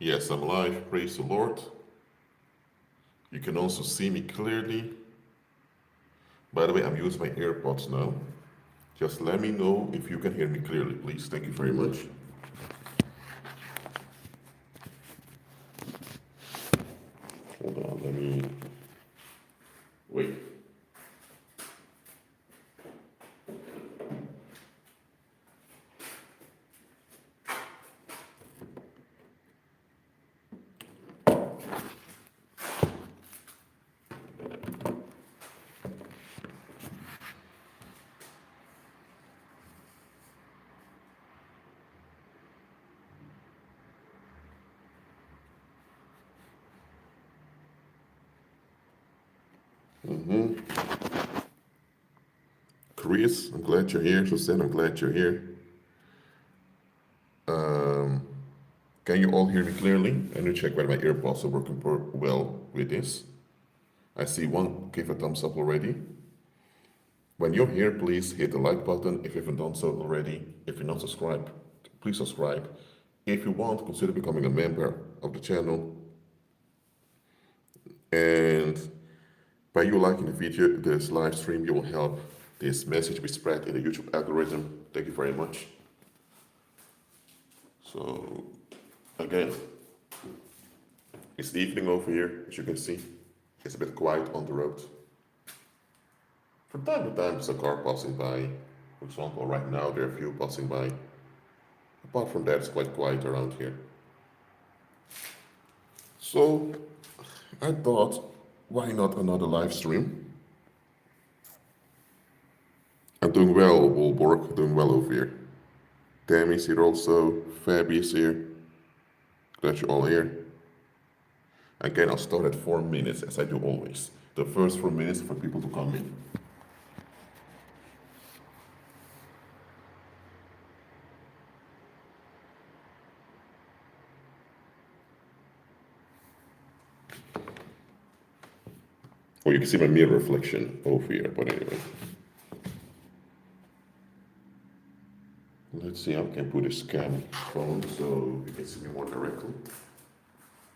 Yes, I'm live. Praise the Lord. You can also see me clearly. By the way, I'm using my AirPods now. Just let me know if you can hear me clearly, please. Thank you very much. Hold on, let me wait. Chris, I'm glad you're here. Suzanne, I'm glad you're here. Can you all hear me clearly? I need to check whether my AirPods are working well with this. I see one give a thumbs up already. When you're here, please hit the like button if you haven't done so already. If you're not subscribed, please subscribe. If you want, consider becoming a member of the channel. And by you liking the video, this live stream, you will help this message be spread in the YouTube algorithm. Thank you very much. So, again, it's evening over here, as you can see. It's a bit quiet on the road. From time to time, there's a car passing by. For example, right now, there are a few passing by. Apart from that, it's quite quiet around here. So, I thought, why not another live stream? I'm doing well, Wolborg, doing well over here. Tammy's here also, Fabi's here. Glad you're all here. Again, I'll start at 4 minutes, as I do always. The first 4 minutes for people to come in. Or you can see my mirror reflection over here, but anyway. Let's see how I can put a scan phone so you can see me more directly.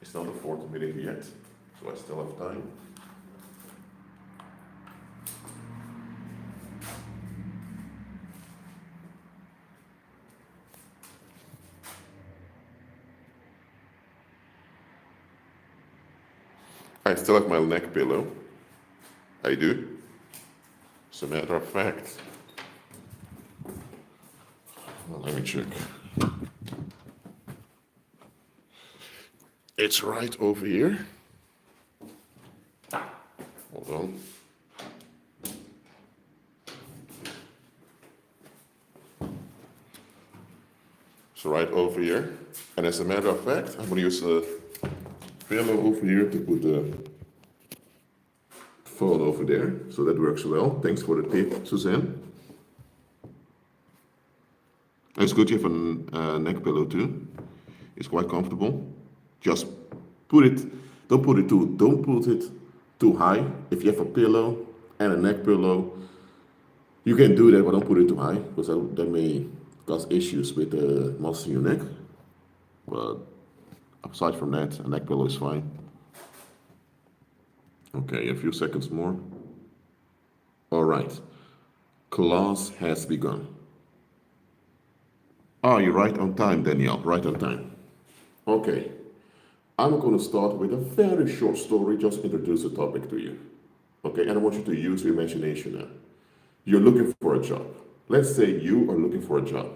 It's not the 4th minute yet, so I still have time. I still have my neck pillow. I do. As a matter of fact. Well, let me check. It's right over here. Hold on. So right over here. And as a matter of fact, I'm going to use a pillow over here to put the phone over there. So that works well. Thanks for the tip, Suzanne. It's good you have a neck pillow too. It's quite comfortable. Just put it, don't put it too high. If you have a pillow and a neck pillow, you can do that, but don't put it too high, because that may cause issues with the muscle in your neck. But aside from that, a neck pillow is fine. Okay, a few seconds more. All right, class has begun. Oh, you're right on time, Danielle, right on time. Okay, I'm going to start with a very short story, just introduce the topic to you. Okay, and I want you to use your imagination now. You're looking for a job. Let's say you are looking for a job,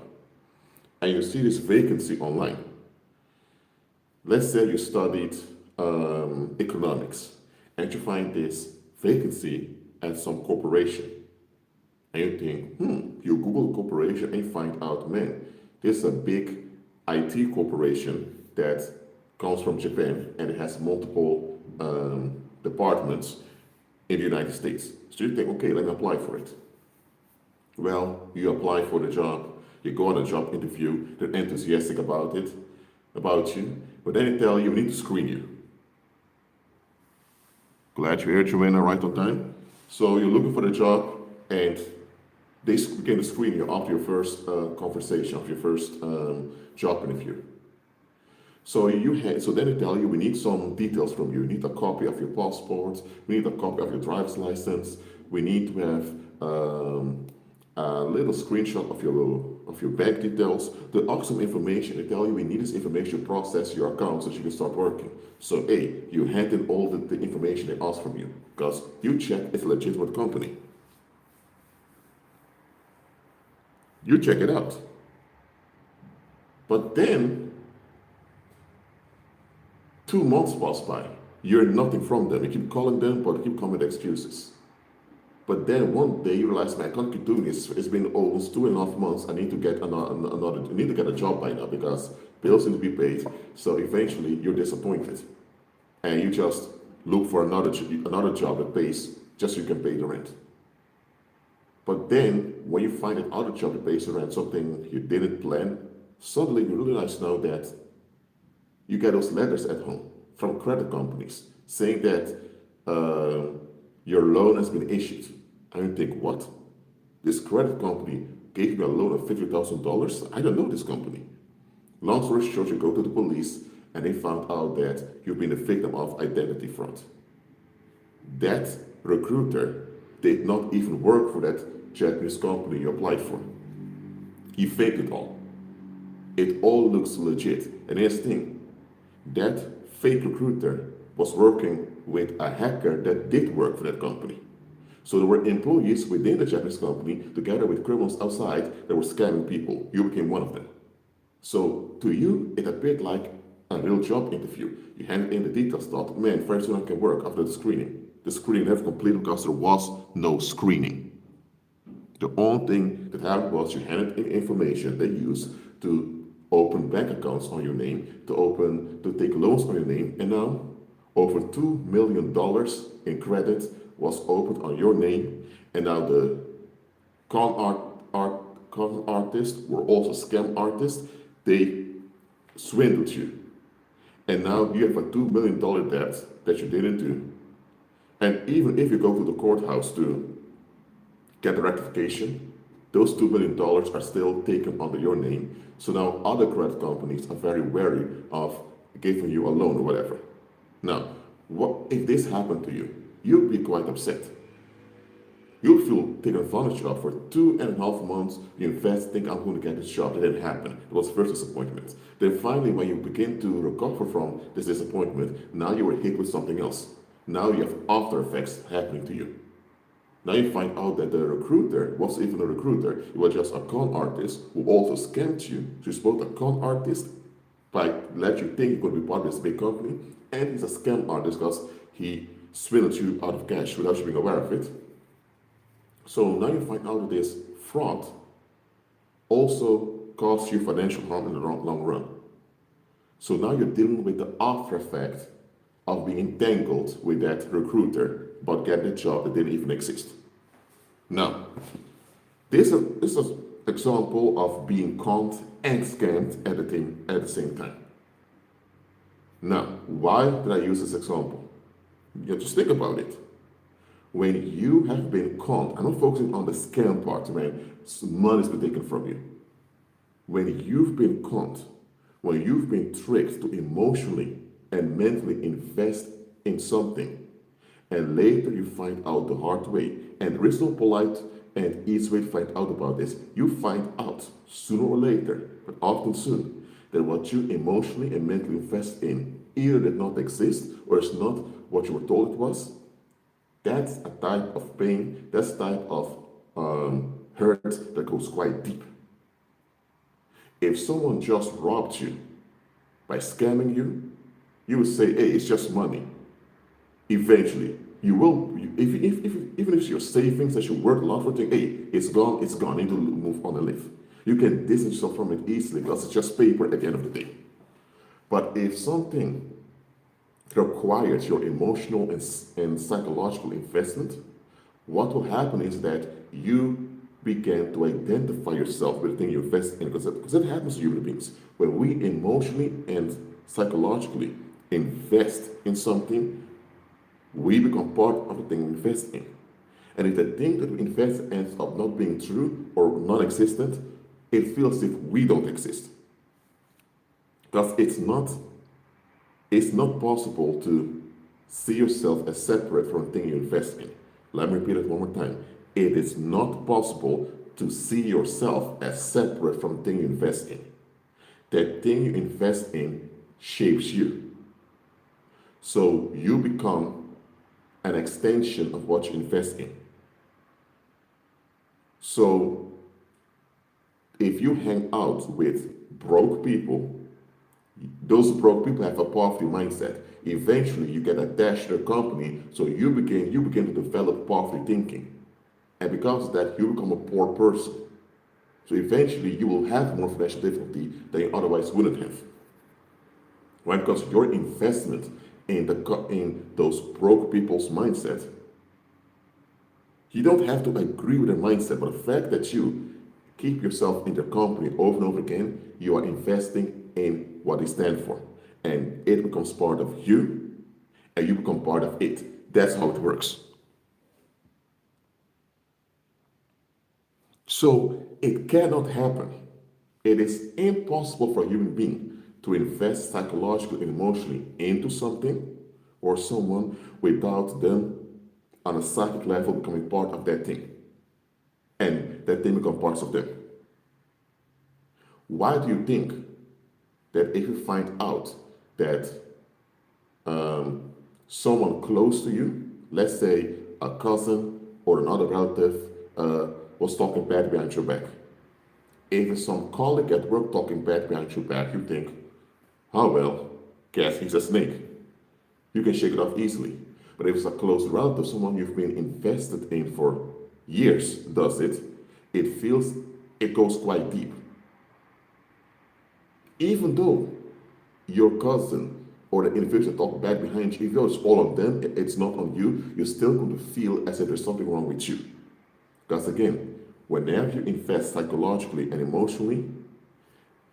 and you see this vacancy online. Let's say you studied economics, and you find this vacancy at some corporation. And you think, you Google corporation and find out, man, this is a big IT corporation that comes from Japan and it has multiple departments in the United States. So you think, okay, let me apply for it. Well, you apply for the job, you go on a job interview, they're enthusiastic about it, about you, but then they tell you, we need to screen you. Glad you're here, Joanna, right on time. So you're looking for the job and they begin to screen you after your first conversation, after your first job interview. So so then they tell you we need some details from you. We need a copy of your passport. We need a copy of your driver's license. We need to have a little screenshot of your bank details. The awesome information. They tell you we need this information to process your account so you can start working. So you hand in all the information they ask from you because you check it's a legitimate company. You check it out. But then 2 months pass by. You're nothing from them. You keep calling them, but keep coming with excuses. But then one day you realize, man, I can't keep doing this. It's been almost 2.5 months. I need to get I need to get a job by now because bills need to be paid. So eventually you're disappointed. And you just look for another job that pays just so you can pay the rent. But then when you find that other job that pays the rent, something you didn't plan, suddenly you realize now that you get those letters at home from credit companies saying that your loan has been issued. And you think, what? This credit company gave me a loan of $50,000? I don't know this company. Long story short, you go to the police and they found out that you've been a victim of identity fraud. That recruiter did not even work for that Japanese company you applied for. He faked it all. It all looks legit. And here's the thing, that fake recruiter was working with a hacker that did work for that company. So there were employees within the Japanese company together with criminals outside that were scamming people. You became one of them. So to you, it appeared like a real job interview. You handed in the details, thought, man, very soon I can work after the screening. The screening never completed because there was no screening. The only thing that happened was you handed in information they used to open bank accounts on your name, to take loans on your name, and now over $2 million in credit was opened on your name, and now the con artists were also scam artists. They swindled you, and now you have a $2 million debt that you didn't do. And even if you go to the courthouse to get a rectification, those $2 million are still taken under your name. So now other credit companies are very wary of giving you a loan or whatever. Now, what if this happened to you? You'd be quite upset. You'll feel taken advantage of for 2.5 months. You invest, think I'm going to get this job. It didn't happen. It was first disappointment. Then finally, when you begin to recover from this disappointment, now you were hit with something else. Now you have after effects happening to you. Now you find out that the recruiter wasn't even a recruiter. He was just a con artist who also scammed you. So he's both a con artist by let you think he could be part of this big company, and he's a scam artist because he swindled you out of cash without you being aware of it. So now you find out that this fraud also caused you financial harm in the long run. So now you're dealing with the after effect of being entangled with that recruiter but getting a job that didn't even exist. Now, this is an example of being conned and scammed at the same time. Now, why did I use this example? You just think about it. When you have been conned, I'm not focusing on the scam part, man, money's been taken from you. When you've been conned, when you've been tricked to emotionally and mentally invest in something, and later you find out the hard way, and there is no polite and easy way to find out about this. You find out sooner or later, but often soon, that what you emotionally and mentally invest in either did not exist or is not what you were told it was. That's a type of pain, that's a type of hurt that goes quite deep. If someone just robbed you by scamming you, you would say, hey, it's just money. Eventually, you will, even if it's your savings that you work a lot for, think, hey, it's gone, you need to move on and live. You can distance yourself from it easily because it's just paper at the end of the day. But if something requires your emotional and psychological investment, what will happen is that you begin to identify yourself with the thing you invest in, because that happens to human beings. When we emotionally and psychologically invest in something, we become part of the thing we invest in. And if the thing that we invest in ends up not being true or non-existent, it feels as if we don't exist. Because it's not It's not possible to see yourself as separate from the thing you invest in. Let me repeat it one more time. It is not possible to see yourself as separate from the thing you invest in. That thing you invest in shapes you. So you become an extension of what you invest in. So if you hang out with broke people, those broke people have a poverty mindset. Eventually, you get attached to their company, so you begin to develop poverty thinking, and because of that, you become a poor person. So eventually, you will have more financial difficulty than you otherwise wouldn't have. Why? Because your investment in those broke people's mindset, you don't have to agree with their mindset, but the fact that you keep yourself in their company over and over again, you are investing in what they stand for. And it becomes part of you, and you become part of it. That's how it works. So it cannot happen. It is impossible for a human being to invest psychologically and emotionally into something or someone without them on a psychic level becoming part of that thing. And that thing become parts of them. Why do you think that if you find out that someone close to you, let's say a cousin or another relative, was talking bad behind your back? If it's some colleague at work talking bad behind your back, you think, oh well, guess he's a snake. You can shake it off easily. But if it's a close relative, someone you've been invested in for years does it, it goes quite deep. Even though your cousin or the individual that talk bad behind you, if it's all on them, it's not on you, you're still going to feel as if there's something wrong with you. Because again, whenever you invest psychologically and emotionally,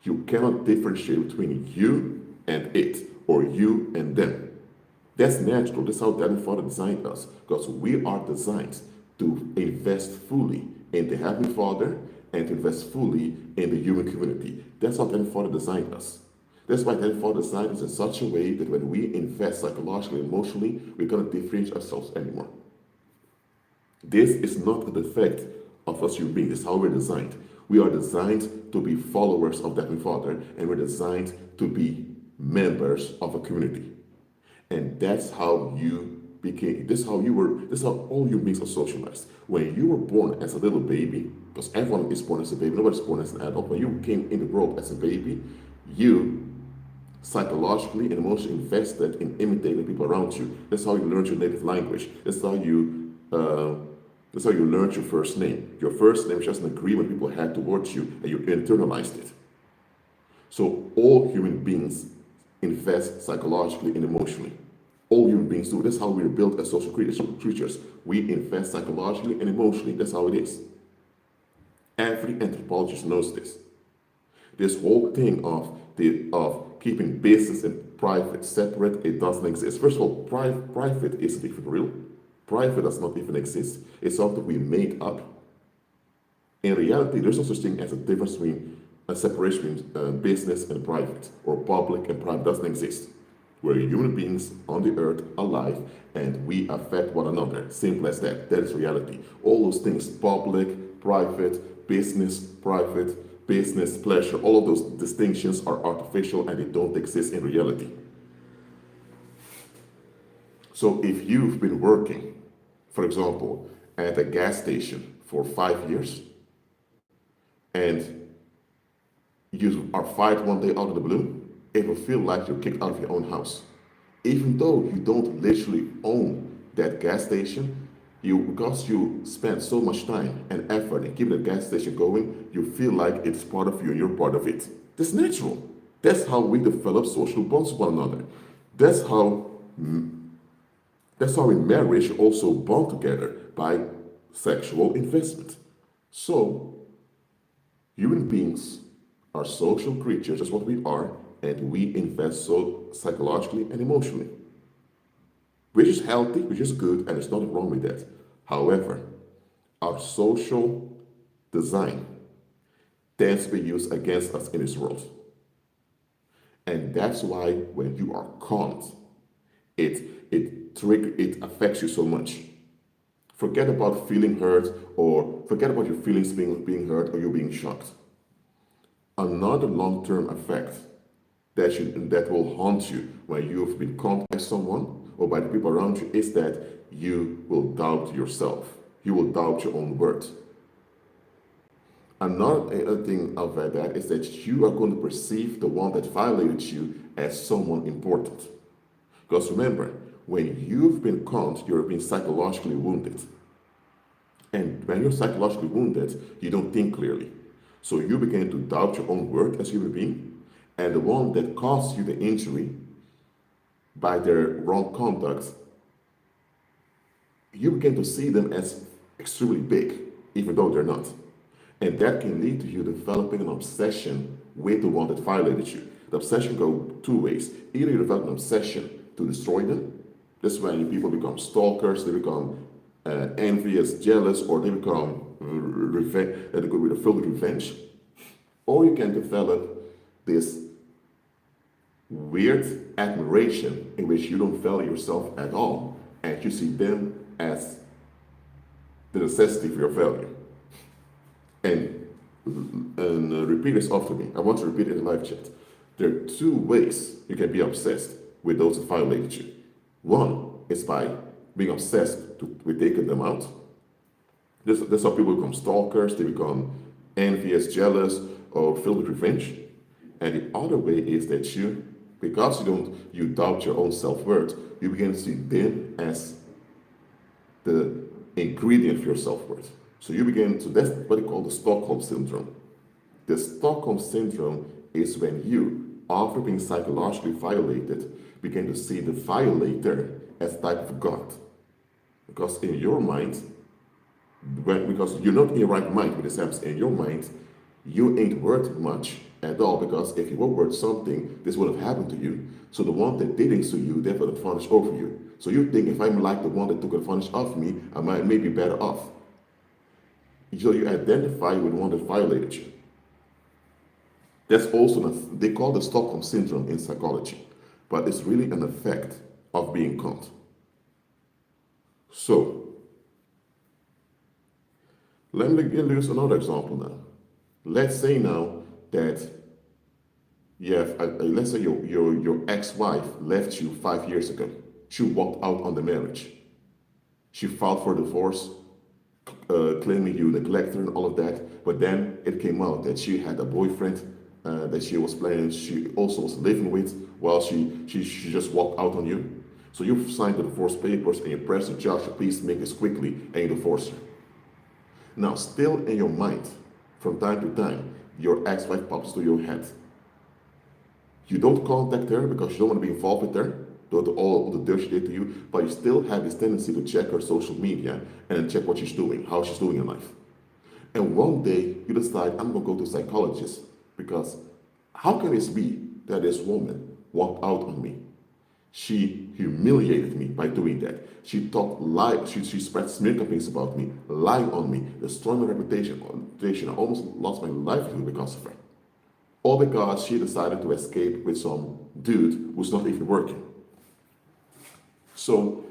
you cannot differentiate between you and it, or you and them. That's natural. That's how Daddy and Father designed us. Because we are designed to invest fully in the Heavenly Father and to invest fully in the human community. That's how Daddy and Father designed us. That's why Daddy and Father designed us in such a way that when we invest psychologically and emotionally, we cannot differentiate ourselves anymore. This is not a defect of us human beings. This is how we're designed. We are designed to be followers of the Heavenly Father, and we're designed to be members of a community. And that's how you became, this is how all human beings are socialized. When you were born as a little baby, because everyone is born as a baby, nobody's born as an adult. When you came in the world as a baby, you psychologically and emotionally invested in imitating people around you. That's how you learned your native language. That's how you learned your first name. Your first name is just an agreement people had towards you, and you internalized it. So all human beings invest psychologically and emotionally. All human beings do. That's how we're built as social creatures. We invest psychologically and emotionally. That's how it is. Every anthropologist knows this. This whole thing of keeping business and private separate, it doesn't exist. First of all, private isn't even real. Private does not even exist. It's something we made up. In reality, there's no such thing as a difference between a separation between business and private, or public and private. Doesn't exist. We're human beings on the earth, alive, and we affect one another. Simple as that. That is reality. All those things, public, private, business, private, business, pleasure, all of those distinctions are artificial and they don't exist in reality. So if you've been working, for example, at a gas station for 5 years, and you are fired one day out of the blue, it will feel like you're kicked out of your own house. Even though you don't literally own that gas station, because you spend so much time and effort in keeping the gas station going, you feel like it's part of you and you're part of it. That's natural. That's how we develop social bonds with one another. That's how in marriage you also bond together, by sexual investment. So human beings are social creatures, that's what we are, and we invest so psychologically and emotionally, which is healthy, which is good, and there's nothing wrong with that. However, our social design tends to be used against us in this world. And that's why when you are conned, it affects you so much. Forget about feeling hurt, or forget about your feelings being hurt or you being shocked. Another long-term effect that will haunt you when you've been conned by someone or by the people around you is that you will doubt yourself. You will doubt your own worth. Another thing of that is that you are going to perceive the one that violated you as someone important. Because remember, when you've been conned, you're being psychologically wounded. And when you're psychologically wounded, you don't think clearly. So you begin to doubt your own worth as a human being, and the one that caused you the injury by their wrong conduct, you begin to see them as extremely big, even though they're not. And that can lead to you developing an obsession with the one that violated you. The obsession goes two ways. Either you develop an obsession to destroy them. This is when people become stalkers, they become envious, jealous, or they become they go with a filled with revenge. Or you can develop this weird admiration in which you don't value yourself at all, and you see them as the necessity for your value. And repeat this after me. I want to repeat it in the live chat. There are two ways you can be obsessed with those who violated you. One is by being obsessed with taking them out. That's how people become stalkers, they become envious, jealous, or filled with revenge. And the other way is that because you doubt your own self-worth, you begin to see them as the ingredient for your self-worth. So that's what they call the Stockholm Syndrome. The Stockholm Syndrome is when you, after being psychologically violated, begin to see the violator as a type of God. Because in your mind, because you're not in your right mind, with this happens in your mind, you ain't worth much at all, because if you were worth something, this would have happened to you. So the one that didn't sue you, they have advantage over you. So you think, if I'm like the one that took advantage of me, I may be better off. So you identify with the one that violated you. That's also, they call the Stockholm Syndrome in psychology, but it's really an effect of being conned. So, let me use another example now. Let's say now that let's say your ex-wife left you 5 years ago. She walked out on the marriage. She filed for divorce, claiming you neglected her and all of that. But then it came out that she had a boyfriend that she was planning, she also was living with, while she just walked out on you. So you signed the divorce papers and you press the judge, please make this quickly, and you divorce her. Now, still in your mind, from time to time, your ex-wife pops to your head. You don't contact her because you don't want to be involved with her, due to all the dirt she did to you, but you still have this tendency to check her social media and check what she's doing, how she's doing in life. And one day, you decide, I'm going to go to a psychologist, because how can this be that this woman walked out on me? She humiliated me by doing that. She talked lies. She spread smear campaigns about me, lying on me, destroying my reputation. I almost lost my livelihood because of her. All because she decided to escape with some dude who's not even working. So,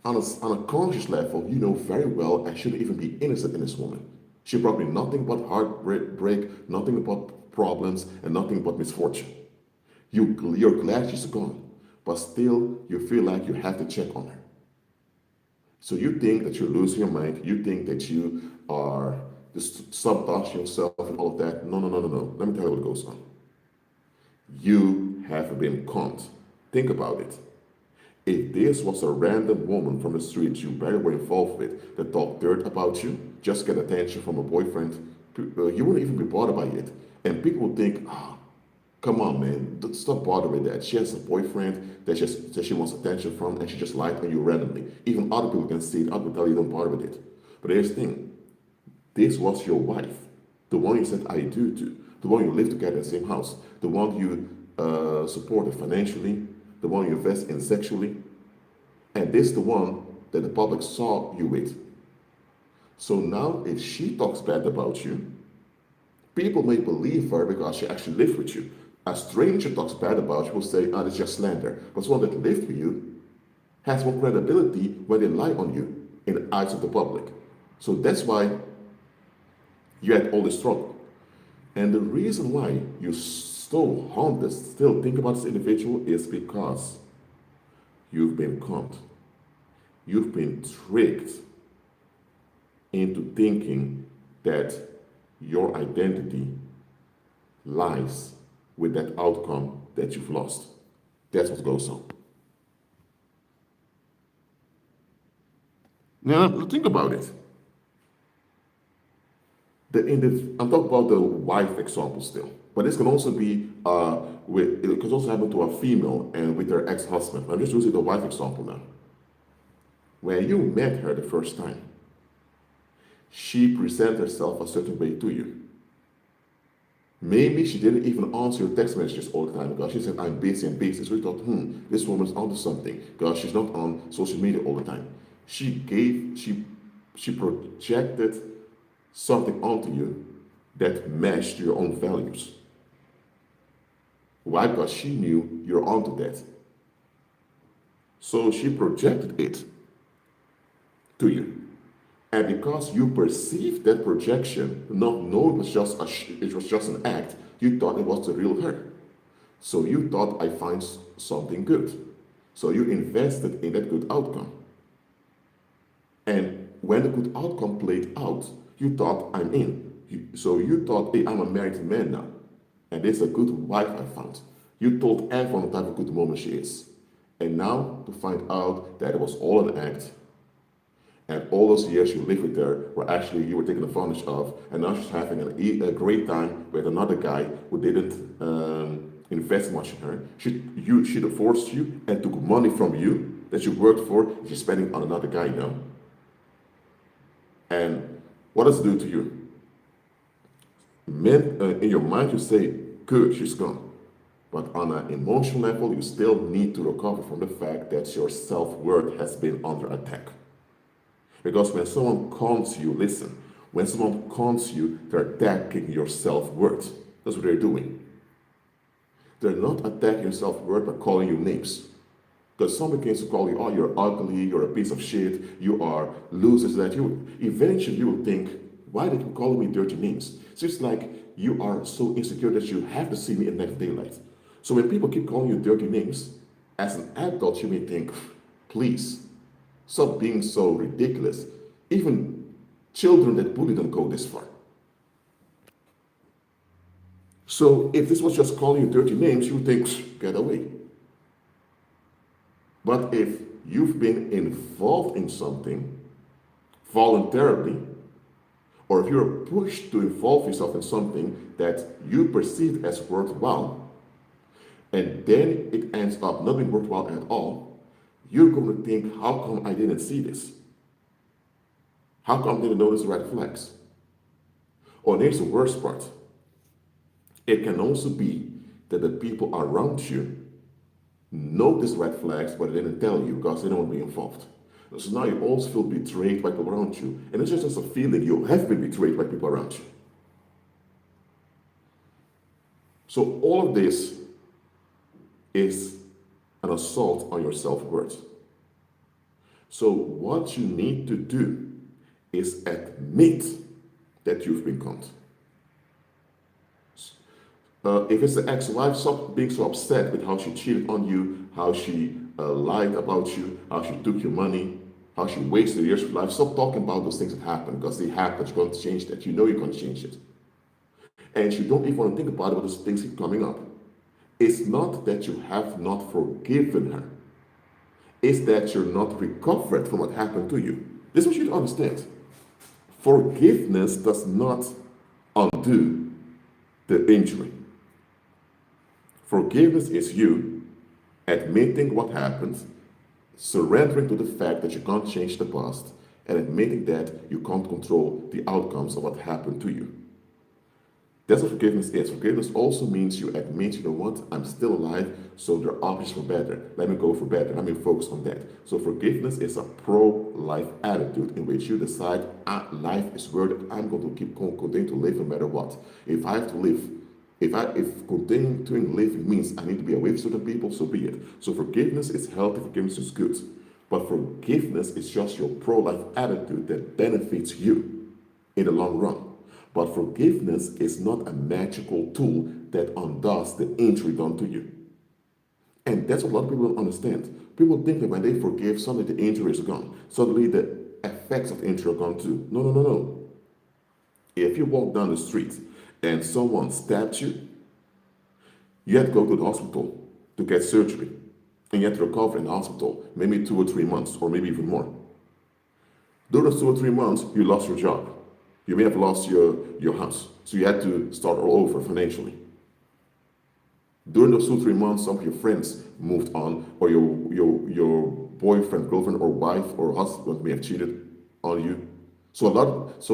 on a conscious level, you know very well I shouldn't even be innocent in this woman. She brought me nothing but heartbreak, nothing but problems, and nothing but misfortune. You're glad she's gone, but still you feel like you have to check on her. So you think that you're losing your mind, you think that you are just sabotaging yourself and all of that. No. Let me tell you what goes on. You have been conned. Think about it. If this was a random woman from the street you barely were involved with that talked dirt about you, just get attention from a boyfriend, you wouldn't even be bothered by it. And people would think, come on, man, stop bothering with that. She has a boyfriend that she wants attention from, and she just lied on you randomly. Even other people can see it. Other people tell you don't bother with it. But here's the thing. This was your wife, the one you said I do to, the one you live together in the same house, the one you supported financially, the one you invest in sexually, and this is the one that the public saw you with. So now if she talks bad about you, people may believe her because she actually lived with you. a stranger talks bad about you will say, it's just slander. But someone that lived with you has more credibility when they lie on you in the eyes of the public. So that's why you had all this trouble. And the reason why you still haunt this, still think about this individual is because you've been conned. You've been tricked into thinking that your identity lies with that outcome that you've lost. That's what goes on. Now, think about it. I'm talking about the wife example still, but this can also be it could also happen to a female and with her ex-husband. I'm just using the wife example now. When you met her the first time, she presented herself a certain way to you. Maybe she didn't even answer your text messages all the time because she said, I'm busy and busy. So you thought, this woman's onto something because she's not on social media all the time. She projected something onto you that matched your own values. Why? Because she knew you're onto that. So she projected it to you. And because you perceived that projection, not knowing it was just an act, you thought it was the real her. So you thought, I find something good. So you invested in that good outcome. And when the good outcome played out, you thought, I'm in. So you thought, hey, I'm a married man now. And this is a good wife I found. You told everyone the type of good woman she is. And now to find out that it was all an act, and all those years you lived with her were actually you were taken advantage of, and now she's having a great time with another guy who didn't invest much in her. She divorced you and took money from you that you worked for, she's spending on another guy now. And what does it do to you? In your mind you say, good, she's gone. But on an emotional level, you still need to recover from the fact that your self-worth has been under attack. Because when someone cons you, listen, when someone cons you, they're attacking your self-worth. That's what they're doing. They're not attacking your self-worth by calling you names. Because someone can call you, oh, you're ugly, you're a piece of shit, you are losers, that eventually you will think, why did you call me dirty names? So it's like you are so insecure that you have to see me in naked daylight. So when people keep calling you dirty names, as an adult you may think, please, stop being so ridiculous. Even children that bully don't go this far. So if this was just calling you dirty names, you would think, get away. But if you've been involved in something voluntarily, or if you're pushed to involve yourself in something that you perceive as worthwhile, and then it ends up not being worthwhile at all, you're going to think, how come I didn't see this? How come I didn't notice the red flags? Or here's the worst part. It can also be that the people around you notice red flags, but they didn't tell you because they don't want to be involved. So now you also feel betrayed by people around you. And it's just a feeling you have been betrayed by people around you. So all of this is an assault on your self-worth. So what you need to do is admit that you've been conned. If it's the ex-wife, stop being so upset with how she cheated on you, how she lied about you, how she took your money, how she wasted years of life. Stop talking about those things that happened because they happened. You're going to change that. You know you're going to change it. And you don't even want to think about it, but those things keep coming up. It's not that you have not forgiven her. It's that you're not recovered from what happened to you. This is what you need to understand. Forgiveness does not undo the injury. Forgiveness is you admitting what happened, surrendering to the fact that you can't change the past, and admitting that you can't control the outcomes of what happened to you. That's what forgiveness is. Forgiveness also means you admit, you know what, I'm still alive, so there are options for better. Let me go for better. Let me focus on that. So forgiveness is a pro-life attitude in which you decide, life is worth it. I'm going to keep continue to live no matter what. If I have to live If continuing living means I need to be away from certain people, so be it. So forgiveness is healthy, forgiveness is good. But forgiveness is just your pro-life attitude that benefits you in the long run. But forgiveness is not a magical tool that undoes the injury done to you. And that's what a lot of people don't understand. People think that when they forgive, suddenly the injury is gone. Suddenly the effects of the injury are gone too. No, no, no, no. If you walk down the street and someone stabs you, you have to go to the hospital to get surgery. And you have to recover in the hospital, maybe 2 or 3 months, or maybe even more. During those 2 or 3 months, you lost your job. You may have lost your house. So you had to start all over financially. During those 2 or 3 months, some of your friends moved on, or your boyfriend, girlfriend, or wife, or husband may have cheated on you. So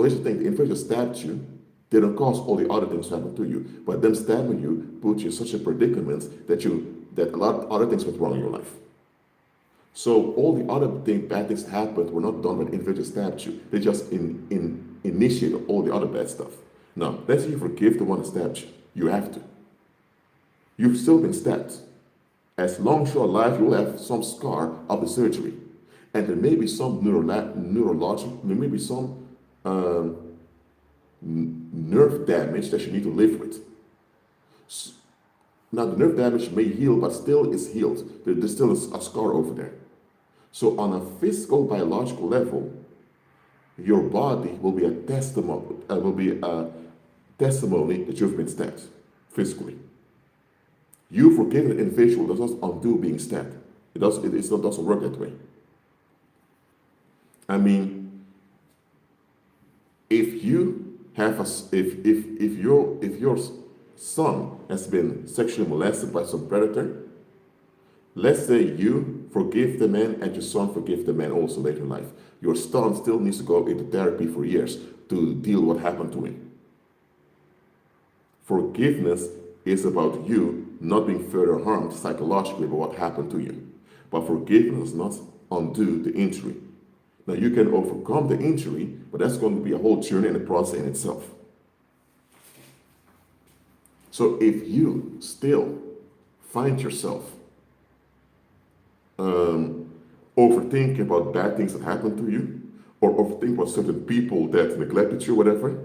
here's the thing, the individual stabbed you, didn't cause all the other things to happen to you, but them stabbing you put you in such a predicament that a lot of other things went wrong in your life. So all the other bad things happened were not done when the individual stabbed you. They just initiated all the other bad stuff. Now, let's say you forgive the one that stabbed you. You have to. You've still been stabbed. As long as you're alive, you will have some scar of the surgery. And there may be some neurological, there may be some nerve damage that you need to live with. Now, the nerve damage may heal, but still is healed. There's still a scar over there. So on a physical, biological level, your body will be a testimony, that you've been stabbed physically. You forgive an individual does not undo being stabbed. It doesn't work that way. I mean, if you have if your son has been sexually molested by some predator, let's say you forgive the man and your son forgive the man also later in life. Your son still needs to go into therapy for years to deal with what happened to him. Forgiveness is about you not being further harmed psychologically by what happened to you. But forgiveness does not undo the injury. Now you can overcome the injury, but that's going to be a whole journey and a process in itself. So if you still find yourself overthinking about bad things that happened to you, or overthinking about certain people that neglected you, whatever,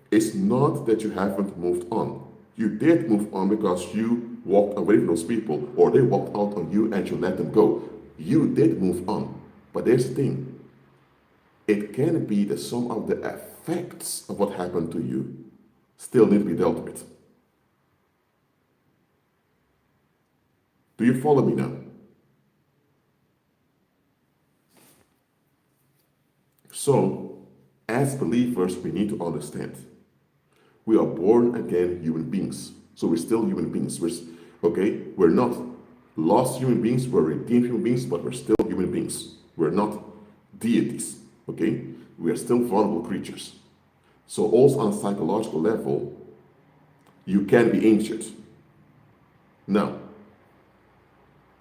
it's not that you haven't moved on. You did move on because you walked away from those people, or they walked out on you and you let them go. You did move on. But there's the thing. It can be that some of the effects of what happened to you still need to be dealt with. Do you follow me now? So, as believers, we need to understand. We are born again human beings. So we're still human beings. We're not lost human beings, we're redeemed human beings, but we're still human beings. We're not deities. Okay? We are still vulnerable creatures. So also on a psychological level, you can be injured. Now,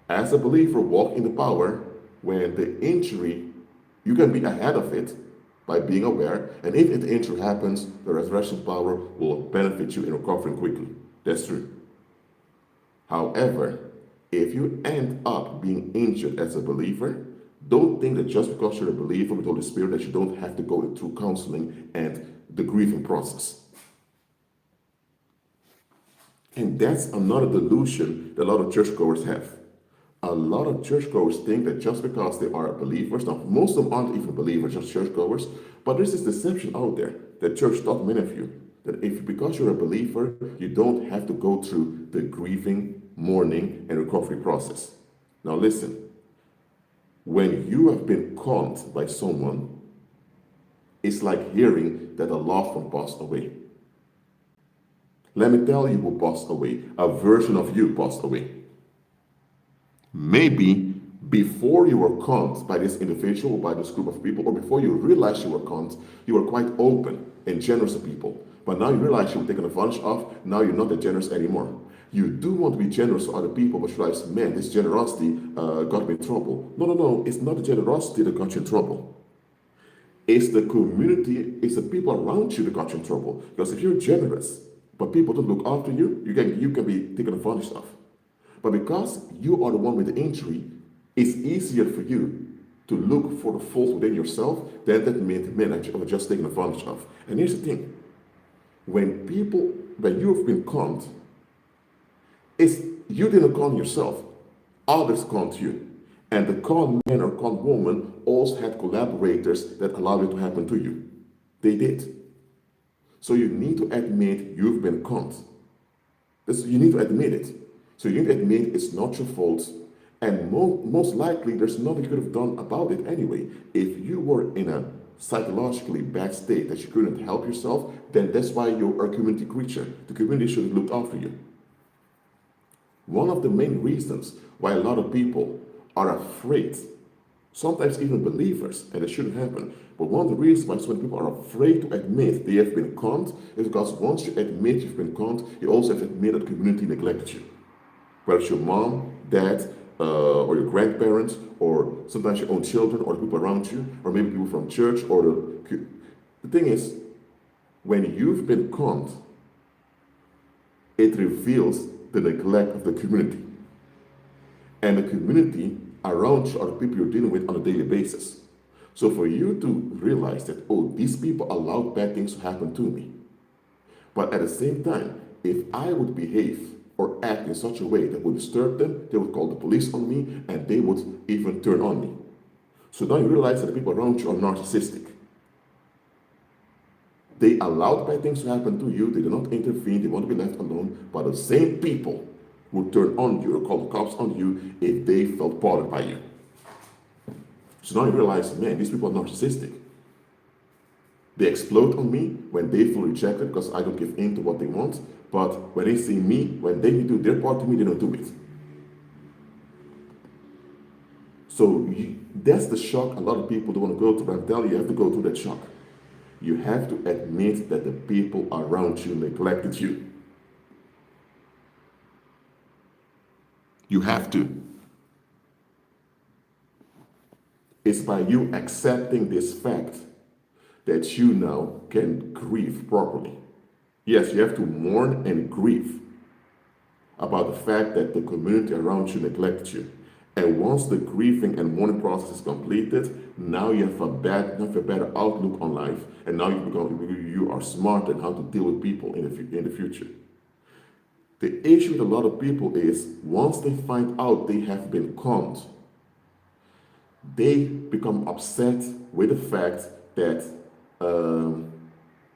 as a believer, walk in the power when the injury, you can be ahead of it by being aware, and if the injury happens, the resurrection power will benefit you in recovering quickly. That's true. However, if you end up being injured as a believer, don't think that just because you're a believer with the Holy Spirit that you don't have to go through counseling and the grieving process. And that's another delusion that a lot of churchgoers have. A lot of churchgoers think that just because they are believers, now most of them aren't even believers, just churchgoers, but there's this deception out there that church taught many of you, that because you're a believer, you don't have to go through the grieving, mourning, and recovery process. Now listen, when you have been conned by someone, it's like hearing that a loved one passed away. Let me tell you who passed away. A version of you passed away. Maybe before you were conned by this individual, by this group of people, or before you realized you were conned, you were quite open and generous to people. But now you realize you were taken advantage of, now you're not that generous anymore. You do want to be generous to other people, but you realize, man, this generosity got me in trouble. No, it's not the generosity that got you in trouble. It's the community, it's the people around you that got you in trouble. Because if you're generous, but people don't look after you, you can be taken advantage of. But because you are the one with the injury, it's easier for you to look for the fault within yourself than that manage or just taken advantage of. And here's the thing: when you have been conned, it's you didn't con yourself, others conned you. And the con man or con woman also had collaborators that allowed it to happen to you. They did. So you need to admit you've been conned. You need to admit it. So you need to admit it's not your fault. And most likely there's nothing you could have done about it anyway. If you were in a psychologically bad state that you couldn't help yourself, then that's why you're a community creature. The community should have looked after you. One of the main reasons why a lot of people are afraid, sometimes even believers, and it shouldn't happen, but one of the reasons why so many people are afraid to admit they have been conned is because once you admit you've been conned, you also have to admit that the community neglected you. Whether it's your mom, dad, or your grandparents, or sometimes your own children, or the people around you, or maybe people from church, or the thing is, when you've been conned, it reveals the neglect of the community. And the community around you are the people you're dealing with on a daily basis. So for you to realize that, oh, these people allowed bad things to happen to me. But at the same time, if I would behave or act in such a way that would disturb them, they would call the police on me and they would even turn on me. So now you realize that the people around you are narcissistic. They allowed bad things to happen to you, they do not intervene, they want to be left alone, but the same people would turn on you or call the cops on you if they felt bothered by you. So now you realize, man, these people are narcissistic. They explode on me when they feel rejected because I don't give in to what they want, but when they see me, when they do their part to me, they don't do it. So that's the shock a lot of people don't want to go through, but I'm telling you, you have to go through that shock. You have to admit that the people around you neglected you. You have to. It's by you accepting this fact that you now can grieve properly. Yes, you have to mourn and grieve about the fact that the community around you neglected you. And once the grieving and mourning process is completed, now you have a better outlook on life, and now you are smart in how to deal with people in the future. The issue with a lot of people is once they find out they have been conned, they become upset with the fact that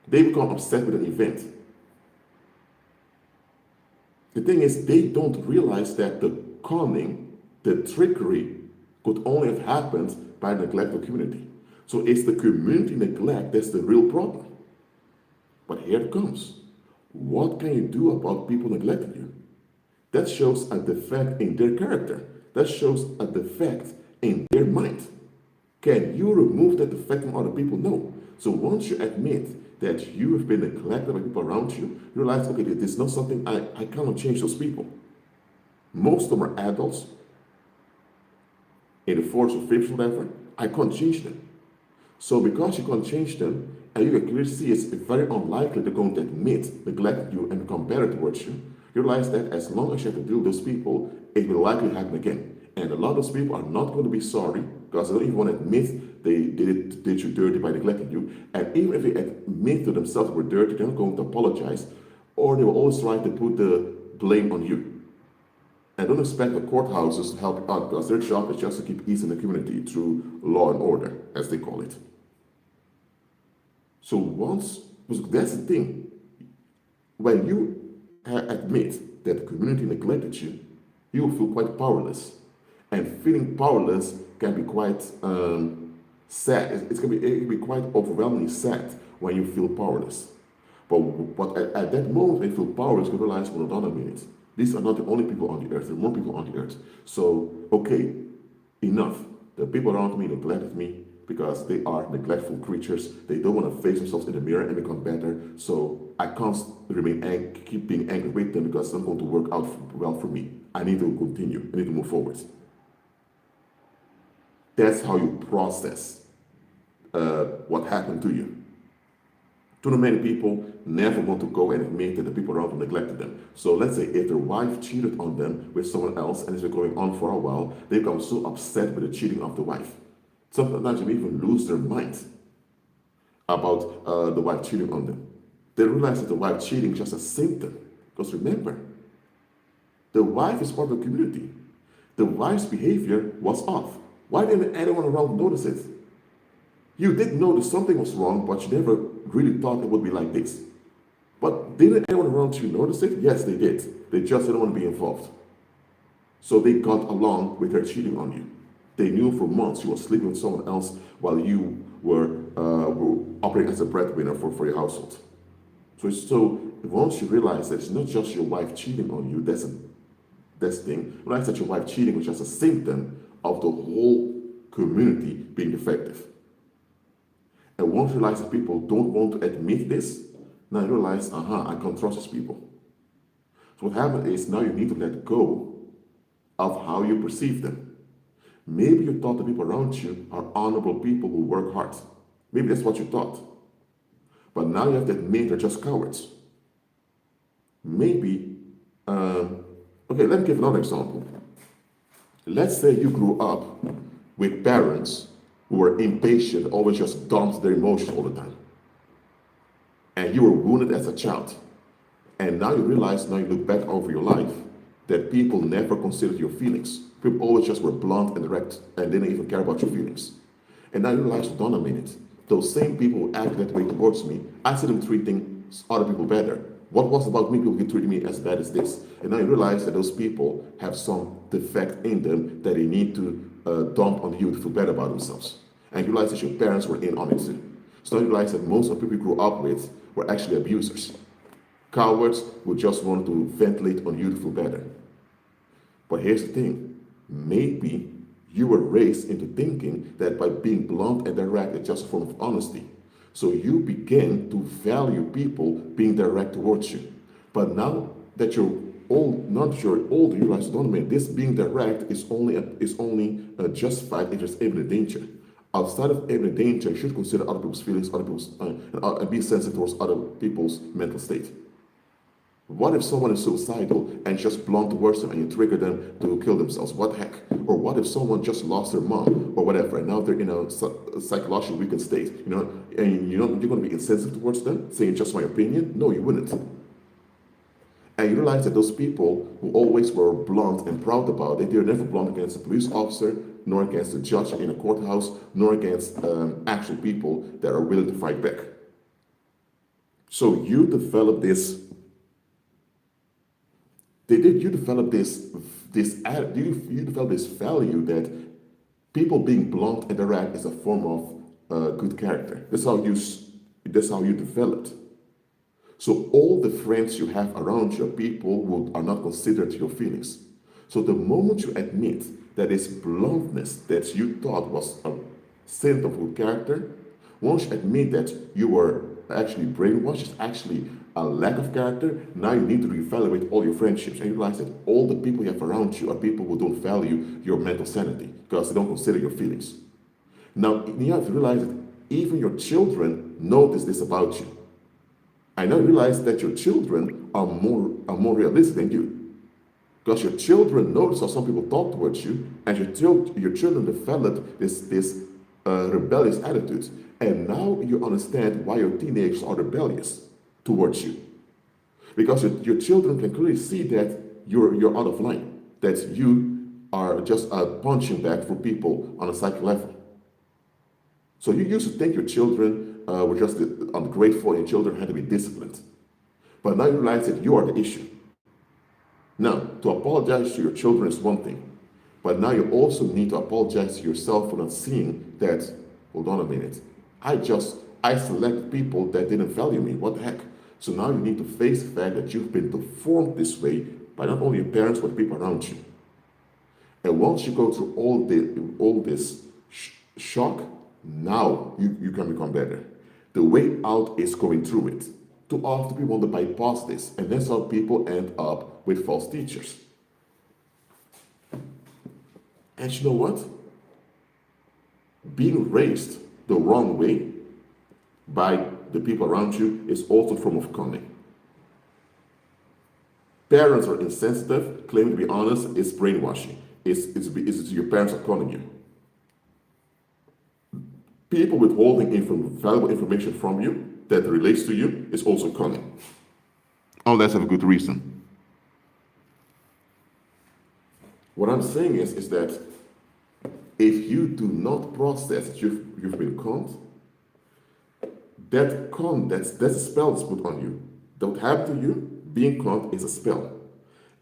they become upset with an event. The thing is, they don't realize that the conning, the trickery, could only have happened by neglect of community. So it's the community neglect that's the real problem. But here it comes. What can you do about people neglecting you? That shows a defect in their character. That shows a defect in their mind. Can you remove that defect from other people? No. So once you admit that you have been neglected by people around you, you realize, okay, this is not something I cannot change those people. Most of them are adults in the 40s or 50s, whatever. I can't change them. So because you can't change them, and you can clearly see it's very unlikely they're going to admit, neglect you, and become better towards you, you realize that as long as you have to deal with those people, it will likely happen again. And a lot of those people are not going to be sorry because they don't even want to admit they did you dirty by neglecting you. And even if they admit to themselves they were dirty, they're not going to apologize, or they will always try to put the blame on you. And don't expect the courthouses to help out because their job is just to keep peace in the community through law and order, as they call it. So that's the thing. When you admit that the community neglected you, you will feel quite powerless. And feeling powerless can be quite sad. It can be quite overwhelmingly sad when you feel powerless. But at that moment when you feel powerless, you realize, well, hold on a minute. These are not the only people on the earth. There are more people on the earth. So, okay, enough. The people around me neglected me because they are neglectful creatures. They don't want to face themselves in the mirror and become better. So I can't keep being angry with them because it's not going to work out well for me. I need to continue. I need to move forward. That's how you process what happened to you. Too many people never want to go and admit that the people around them neglected them. So let's say if their wife cheated on them with someone else and it's been going on for a while, they become so upset with the cheating of the wife. Sometimes they even lose their mind about the wife cheating on them. They realize that the wife cheating is just a symptom. Because remember, the wife is part of the community. The wife's behavior was off. Why didn't anyone around notice it? You did notice something was wrong, but you never really thought it would be like this. But didn't anyone around you notice it? Yes, they did. They just didn't want to be involved. So they got along with her cheating on you. They knew for months you were sleeping with someone else while you were operating as a breadwinner for your household. So once you realize that it's not just your wife cheating on you, that's the thing. Realize that your wife cheating was just a symptom of the whole community being defective. And once you realize that people don't want to admit this, now you realize, I can't trust these people. So what happened is now you need to let go of how you perceive them. Maybe you thought the people around you are honorable people who work hard. Maybe that's what you thought. But now you have to admit they're just cowards. Maybe, okay, let me give another example. Let's say you grew up with parents who were impatient, always just dumped their emotions all the time. And you were wounded as a child. And now you realize, now you look back over your life, that people never considered your feelings. People always just were blunt and direct and didn't even care about your feelings. And now you realize, hold on a minute, those same people who act that way towards me, I see them treating other people better. What was about me, people who treated me as bad as this? And now you realize that those people have some defect in them that they need to dump on you to feel better about themselves. And you realize that your parents were in on it too. So now you realize that most of the people you grew up with were actually abusers. Cowards who just wanted to ventilate on you to feel better. But here's the thing, maybe you were raised into thinking that by being blunt and direct, it's just a form of honesty. So you begin to value people being direct towards you. But now that you're old, not that you're older, you realize, don't admit, this being direct is only justified if there's imminent danger. Outside of imminent danger, you should consider other people's feelings, and be sensitive towards other people's mental state. What if someone is suicidal and just blunt towards them and you trigger them to kill themselves? What the heck? Or what if someone just lost their mom or whatever, and now they're in a psychologically weakened state, and you're going to be insensitive towards them, saying just my opinion? No, you wouldn't. And you realize that those people who always were blunt and proud about it, they're never blunt against a police officer, nor against a judge in a courthouse, nor against actual people that are willing to fight back. So you develop this. You develop this value that people being blunt and direct is a form of good character. That's how you developed. So all the friends you have around you are people who are not considered your feelings. So the moment you admit that this bluntness that you thought was a symptom of good character, once you admit that you were actually brainwashed, it's actually a lack of character, now you need to reevaluate all your friendships and realize that all the people you have around you are people who don't value your mental sanity because they don't consider your feelings. Now, you have to realize that even your children notice this about you. I now realize that your children are more realistic than you. Because your children notice how some people talk towards you, and your children develop this rebellious attitude. And now you understand why your teenagers are rebellious towards you. Because your children can clearly see that you're out of line, that you are just a punching bag for people on a psychic level. So you used to think your children were just ungrateful and your children had to be disciplined. But now you realize that you are the issue. Now, to apologize to your children is one thing, but now you also need to apologize to yourself for not seeing that, hold on a minute, I select people that didn't value me. What the heck? So now you need to face the fact that you've been deformed this way by not only your parents, but people around you. And once you go through all this shock, now you can become better. The way out is going through it. Too often people want to bypass this, and that's how people end up with false teachers. And you know what? Being raised the wrong way by the people around you is also a form of conning. Parents are insensitive, claiming to be honest is brainwashing. It's your parents are calling you. People withholding valuable information from you that relates to you is also conning. Unless they have a good reason. What I'm saying is that if you do not process that you've been conned, that's a spell that's put on you. That what happened to you, being conned is a spell.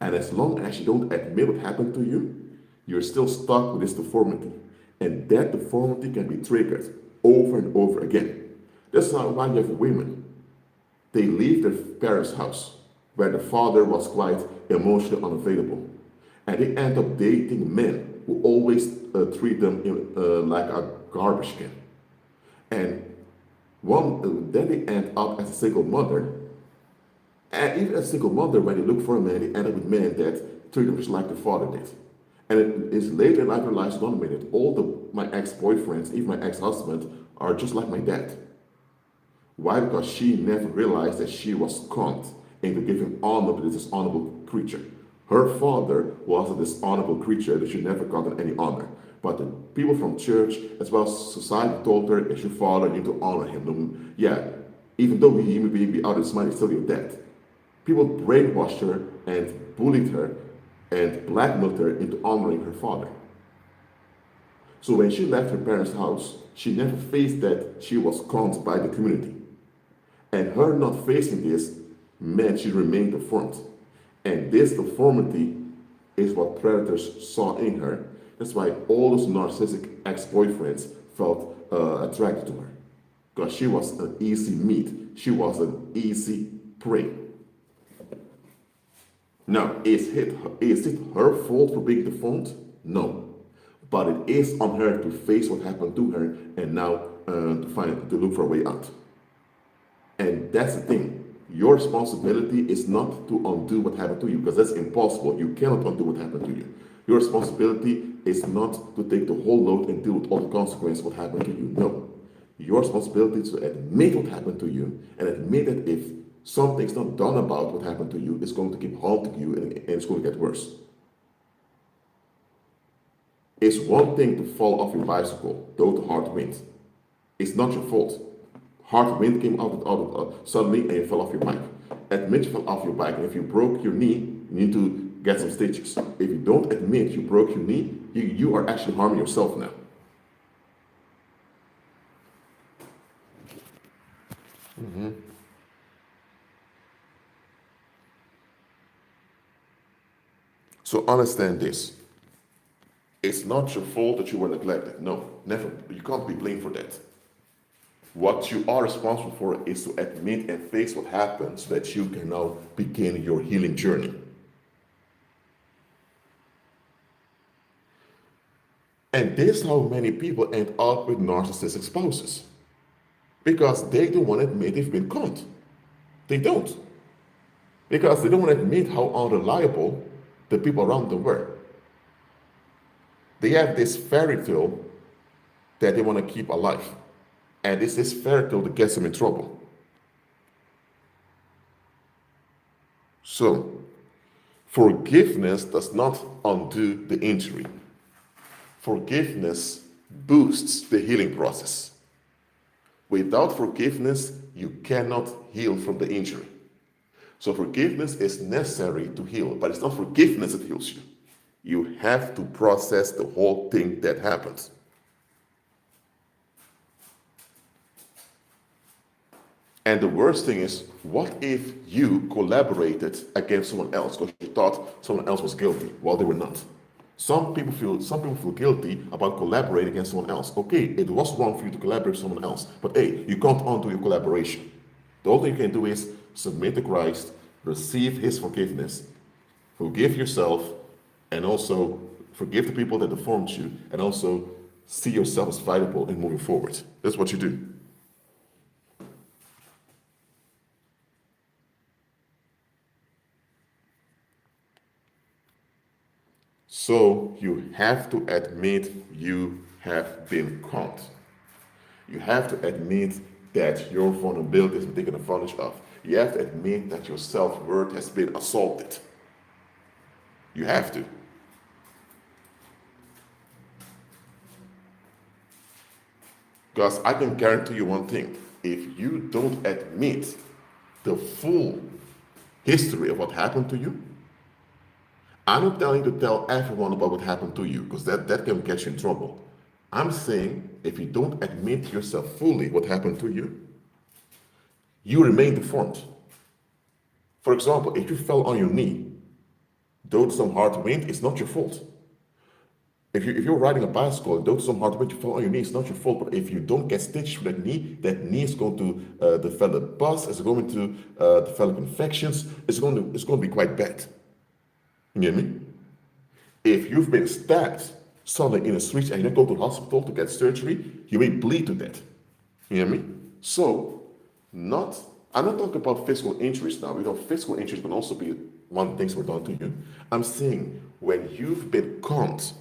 And as long as you don't admit what happened to you, you're still stuck with this deformity. And that deformity can be triggered over and over again. That's not why you have women. They leave their parents' house, where the father was quite emotionally unavailable. And they end up dating men who always treat them like a garbage can. And then they end up as a single mother. And even as a single mother, when they look for a man, they end up with men that treat them just like the father did. And it is later in life realized, wait a minute, my ex-boyfriends, even my ex-husband, are just like my dad. Why? Because she never realized that she was conned into giving honor to this dishonorable creature. Her father was a dishonorable creature that should never gotten any honor. But the people from church, as well as society, told her, it's your father, you need to honor him. Yeah, even though he may be out of his mind, he's still your dad. People brainwashed her and bullied her and blackmailed her into honoring her father. So when she left her parents' house, she never faced that she was conned by the community. And her not facing this meant she remained deformed. And this deformity is what predators saw in her. That's why all those narcissistic ex-boyfriends felt attracted to her. Because she was an easy meat. She was an easy prey. Now, is it her fault for being deformed? No. But it is on her to face what happened to her and now to look for a way out. And that's the thing. Your responsibility is not to undo what happened to you, because that's impossible. You cannot undo what happened to you. Your responsibility is not to take the whole load and deal with all the consequences of what happened to you. No. Your responsibility is to admit what happened to you and admit that if something's not done about what happened to you, it's going to keep haunting you and it's going to get worse. It's one thing to fall off your bicycle, though the hard wind. It's not your fault. Hard wind came out suddenly and you fell off your bike. Admit you fell off your bike, and if you broke your knee, you need to get some stitches. If you don't admit you broke your knee, you are actually harming yourself now. Mm-hmm. So understand this. It's not your fault that you were neglected. No, never. You can't be blamed for that. What you are responsible for is to admit and face what happened so that you can now begin your healing journey. And this is how many people end up with narcissistic spouses. Because they don't want to admit they've been conned. They don't. Because they don't want to admit how unreliable the people around them were. They have this fairy tale that they want to keep alive. And it's this fairy tale that gets them in trouble. So, forgiveness does not undo the injury. Forgiveness boosts the healing process. Without forgiveness, you cannot heal from the injury. So forgiveness is necessary to heal, but it's not forgiveness that heals you. You have to process the whole thing that happens. And the worst thing is, what if you collaborated against someone else because you thought someone else was guilty while they were not? Some people feel guilty about collaborating against someone else. Okay, it was wrong for you to collaborate with someone else, but hey, you can't undo your collaboration. The only thing you can do is submit to Christ, receive His forgiveness, forgive yourself, and also forgive the people that deformed you, and also see yourself as valuable in moving forward. That's what you do. So you have to admit you have been conned. You have to admit that your vulnerability has been taken advantage of. You have to admit that your self-worth has been assaulted. You have to. Because I can guarantee you one thing. If you don't admit the full history of what happened to you, I'm not telling you to tell everyone about what happened to you, because that can get you in trouble. I'm saying if you don't admit yourself fully what happened to you remain deformed. For example, if you fell on your knee, due to some hard wind, it's not your fault. If you're riding a bicycle, due to some hard wind, you fall on your knee, it's not your fault. But if you don't get stitched for that knee is going to develop pus, it's going to develop infections, it's going to be quite bad. You hear me? If you've been stabbed suddenly in the streets and you don't go to the hospital to get surgery, you may bleed to death. You hear me? So, I'm not talking about physical injuries now, because physical injuries can also be one of the things that were done to you. I'm saying when you've been conned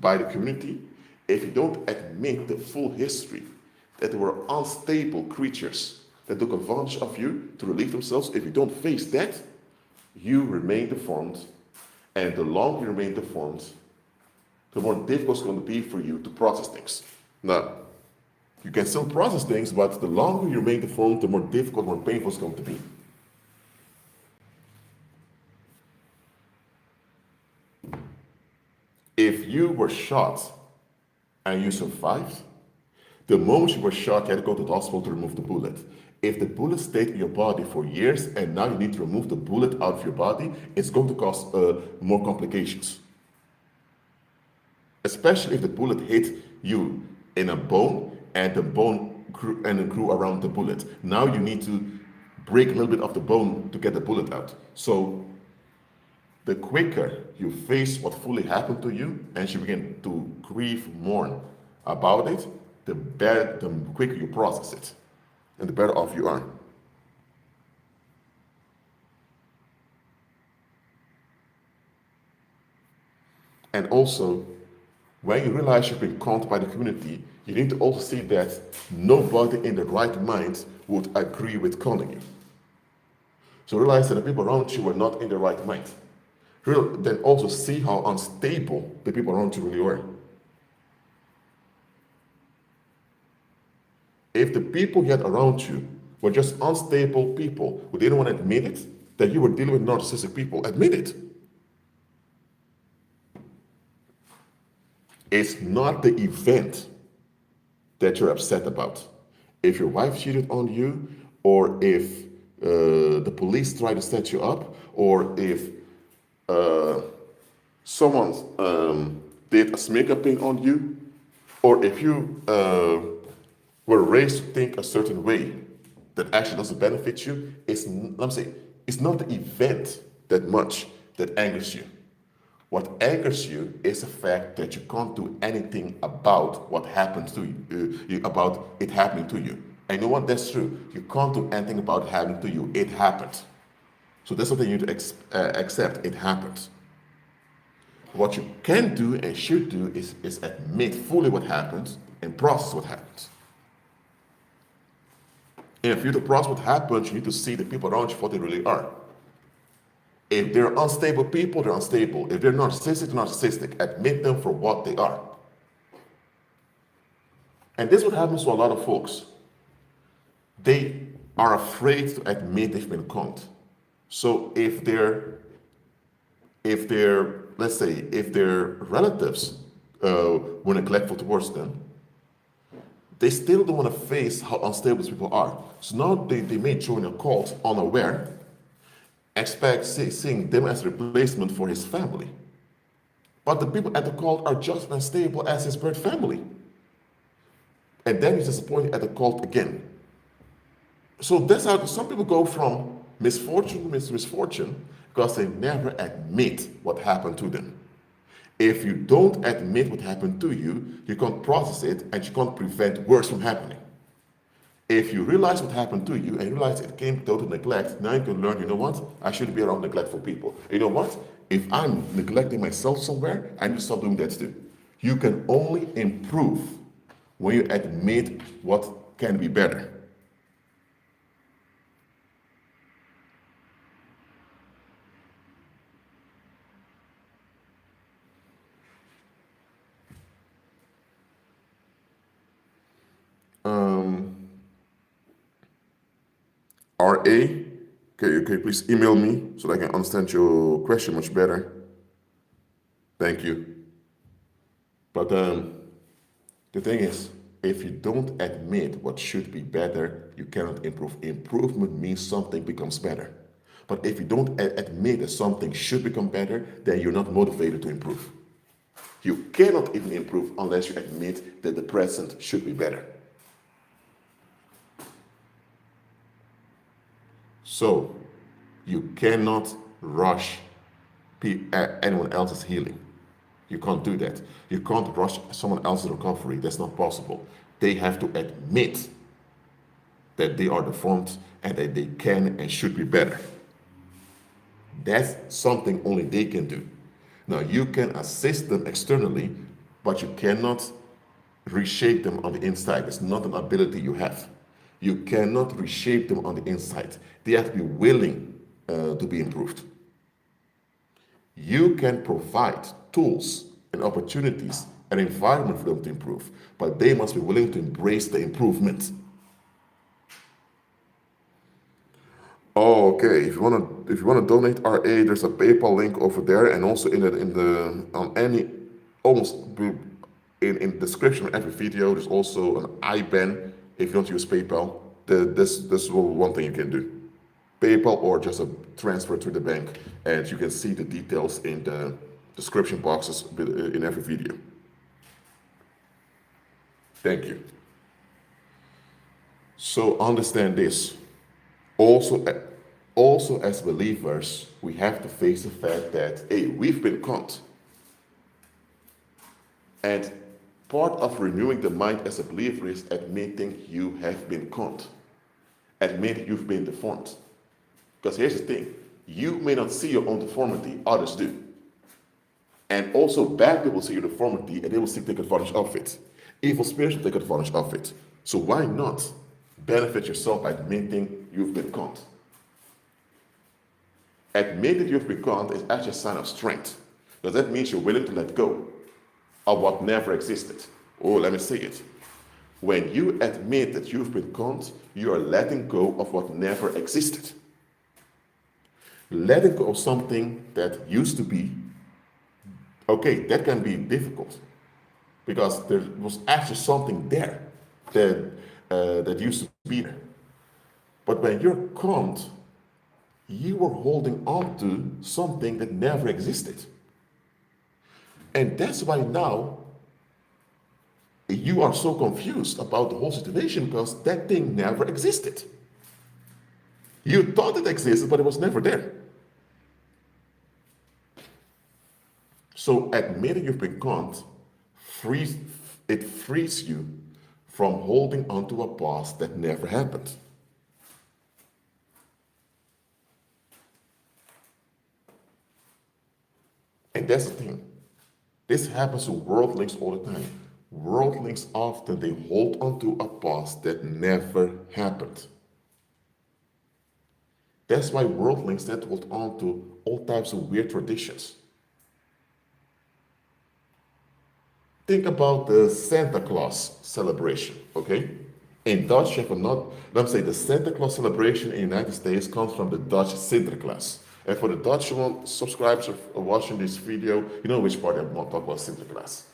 by the community, if you don't admit the full history, that there were unstable creatures that took advantage of you to relieve themselves, if you don't face that, you remain deformed. And the longer you remain deformed, the more difficult it's going to be for you to process things. Now, you can still process things, but the longer you remain deformed, the more difficult, more painful it's going to be. If you were shot and you survived, the moment you were shot, you had to go to the hospital to remove the bullet. If the bullet stayed in your body for years and now you need to remove the bullet out of your body, it's going to cause more complications. Especially if the bullet hit you in a bone and the bone grew around the bullet. Now you need to break a little bit of the bone to get the bullet out. So the quicker you face what fully happened to you and you begin to grieve, mourn about it, the quicker you process it and the better off you are. And also, when you realize you've been conned by the community, you need to also see that nobody in the right mind would agree with conning you. So realize that the people around you were not in the right mind. Then also see how unstable the people around you really were. If the people you had around you were just unstable people who didn't want to admit it, that you were dealing with narcissistic people, admit it. It's not the event that you're upset about. If your wife cheated on you, or if the police tried to set you up, or if someone did a smear campaign on you, or if you were raised to think a certain way that actually doesn't benefit you, it's not the event that much that angers you. What angers you is the fact that you can't do anything about what happens to you, about it happening to you. And you know what? That's true. You can't do anything about it happening to you. It happened. So that's something you need to accept. It happened. What you can do and should do is admit fully what happened and process what happened. And if you to process what happened, you need to see the people around you for what they really are. If they're unstable people, they're unstable. If they're narcissistic, they're narcissistic. Admit them for what they are. And this is what happens to a lot of folks. They are afraid to admit they've been conned. So if their relatives were neglectful towards them, they still don't want to face how unstable these people are. So now they may join a cult unaware, expect seeing them as a replacement for his family. But the people at the cult are just as unstable as his birth family. And then he's disappointed at the cult again. So that's how some people go from misfortune to misfortune because they never admit what happened to them. If you don't admit what happened to you, you can't process it and you can't prevent worse from happening. If you realize what happened to you and you realize it came down to neglect, now you can learn, you know what? I shouldn't be around neglectful people. You know what? If I'm neglecting myself somewhere, I need to stop doing that too. You can only improve when you admit what can be better. RA, can you please email me so that I can understand your question much better? Thank you. But the thing is, if you don't admit what should be better, you cannot improve. Improvement means something becomes better. But if you don't admit that something should become better, then you're not motivated to improve. You cannot even improve unless you admit that the present should be better. So, you cannot rush anyone else's healing. You can't do that. You can't rush someone else's recovery. That's not possible. They have to admit that they are deformed and that they can and should be better. That's something only they can do. Now, you can assist them externally, but you cannot reshape them on the inside. It's not an ability you have. You cannot reshape them on the inside. They have to be willing to be improved. You can provide tools and opportunities, an environment for them to improve, but they must be willing to embrace the improvement. Oh, okay. If you wanna donate RA, there's a PayPal link over there, and also in the on any almost in description of every video, there's also an IBAN if you don't use PayPal. This is one thing you can do. PayPal or just a transfer to the bank, and you can see the details in the description boxes in every video. Thank you. So understand this. Also as believers, we have to face the fact that, hey, we've been conned. And part of renewing the mind as a believer is admitting you have been conned. Admit you've been deformed. Because here's the thing, you may not see your own deformity, others do. And also bad people see your deformity and they will seek to take advantage of it. Evil spirits will take advantage of it. So why not benefit yourself by admitting you've been conned? Admit that you've been conned is actually a sign of strength. Because that means you're willing to let go of what never existed. Oh, let me say it. When you admit that you've been conned, you are letting go of what never existed. Letting go of something that used to be, okay, that can be difficult because there was actually something there that used to be there. But when you're conned, you were holding on to something that never existed. And that's why now you are so confused about the whole situation because that thing never existed. You thought it existed, but it was never there. So admitting you've been conned frees you from holding onto a past that never happened. And that's the thing. This happens to worldlings all the time. Worldlings often, they hold onto a past that never happened. That's why worldlings tend to hold on to all types of weird traditions. Think about the Santa Claus celebration, okay? In Dutch, you have let me say the Santa Claus celebration in the United States comes from the Dutch Sinterklaas. And for the Dutch subscribers watching this video, you know which part I want to talk about Sinterklaas.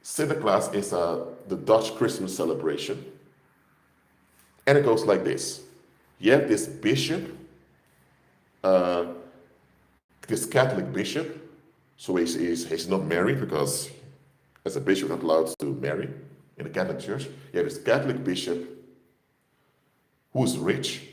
Sinterklaas is the Dutch Christmas celebration. And it goes like this. You have this bishop, this Catholic bishop. So he's not married because as a bishop you're not allowed to marry in the Catholic Church. You have this Catholic bishop who's rich.